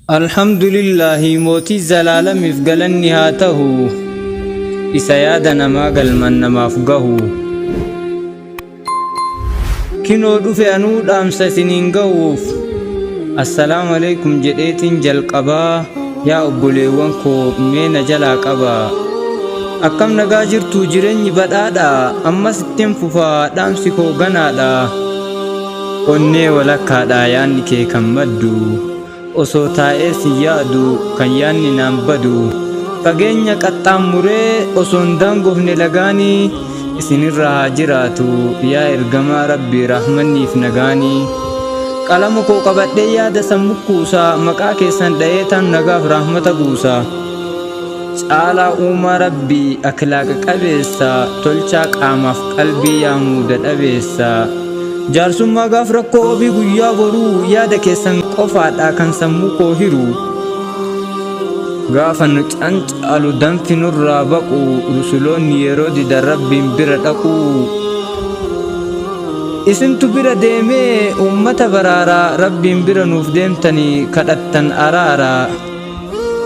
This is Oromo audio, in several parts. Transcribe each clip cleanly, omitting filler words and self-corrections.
الحمد لله موتي زلالم افقلني هاته إسيادنا ما قل من ما فقه كنو دفع نود أمس سنين قوف السلام عليكم جديت جلقبا يا أبولي وانكو مين جلا قبا أكم نغاجر توجرني بدادا أما ستين ففا دامسكو غنادا أني ولكا داياني كي كمدو osoo taa'ee si yaadu kan yaanni naan badu fageenya qaxxaamuree osoo hin daangofne lagaanii isinirra haa jiraatu yaa ergamaa rabbii rahmanniif nagaanii qalama koo qabadhee yaada sammuu kuusaa maqaa keessan dha'ee tan nagaaf rahmata buusaa caalaa uumaa rabbii akhlaaqa qabeessa tolchaa qaamaaf qalbii yaa muuda dhabeessa jaarsummaa gaaf rakkoo obii guyyaa boruu yaada keessan qofaadha kan sammuu koo hiru gaafa nu cancaalu danfi nurraa baqu rusuloonni yeroo didan rabbiin bira dhaqu isintu bira deemee ummata baraaraa rabbiin bira nuuf deemtanii kadhattan araaraa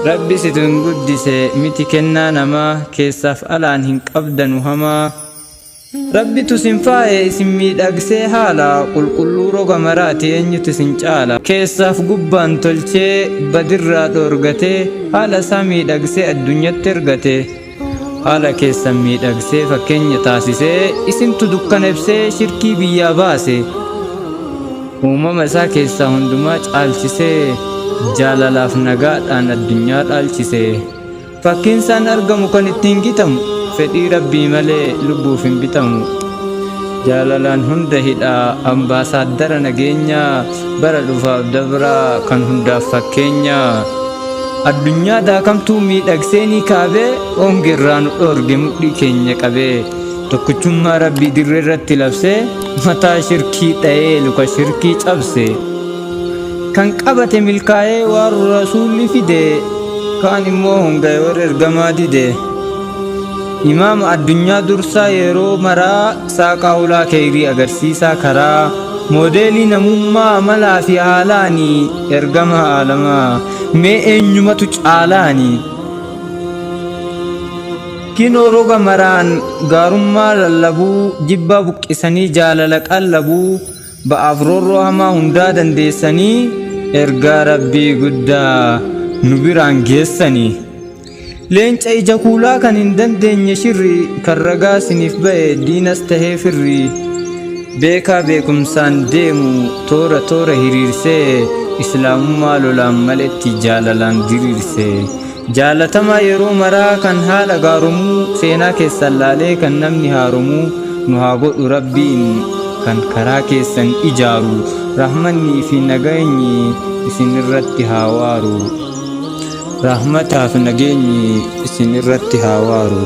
rabbi situ hin guddise miti kennaa namaa keessaaf alaan hin qabdanu hamaa rabbi tusin faaye isin miidhagsee haala qulqulluu roga maraati eenyutu isin caala keessaaf gubbaan tolchee badirraa dhoorgatee haala isaa miidhagsee addunyatti ergate haala keessan miidhagsee fakkeenya taasisee isintu dukkana ibsee shirkii biyyaa baase uumama isaa keessaa hundumaa caalchisee jaalalaaf nagaadhaan addunyaa dhaalchise fakkiin isaan argamu kan ittiin gitamu fedhii rabbii malee lubbuuf hin bitamu jaalalaan hunda hidha ambaasaaddara nageenya bara dhufaaf dabraa kan hundaaf fakkeenya addunyaa daakamtuu miidhagseenii kaabee ongeerraa nu dhoorge mudhii keenya qabee tokkichummaa rabbii dirree irratti labsee mataa shirkii dha'ee luka shirkii cabse kan qabate milkaa'ee waan rasuulli fide kaan immoo honga'e warra ergamaa dide imaama addunyaa dursaa yeroo maraa saaqaa ulaa keeyrii agarsiisaa karaa moodeelii namummaa amalaa fi haalaanii ergama aalamaa mee eenyumatu caalaanii kinoo roga maraan gaarummaa lallabuu jibbaa buqqisanii jaalala qallabuu ba'aaf roorroo hamaa hundaa dandeessanii ergaa rabbii guddaa nu biraan geessanii leenca ija kuulaa kan hin dandeenye shirri kan ragaa siniif ba'e diinas tahee firri beekaa beekumsaan deemu toora toora hiriirsee islaamummaa lolaan maletti jaalalaan diriirsee jaalatamaa yeroo maraa kan haala gaarumuu seenaa keessan laalee kan namni haaromuu nu haa godhu rabbiin kan karaa keessan ijaaru rahmannii fi nageenyi isin irratti haa waaru rahmataaf nageenyi isin irratti haa waaru.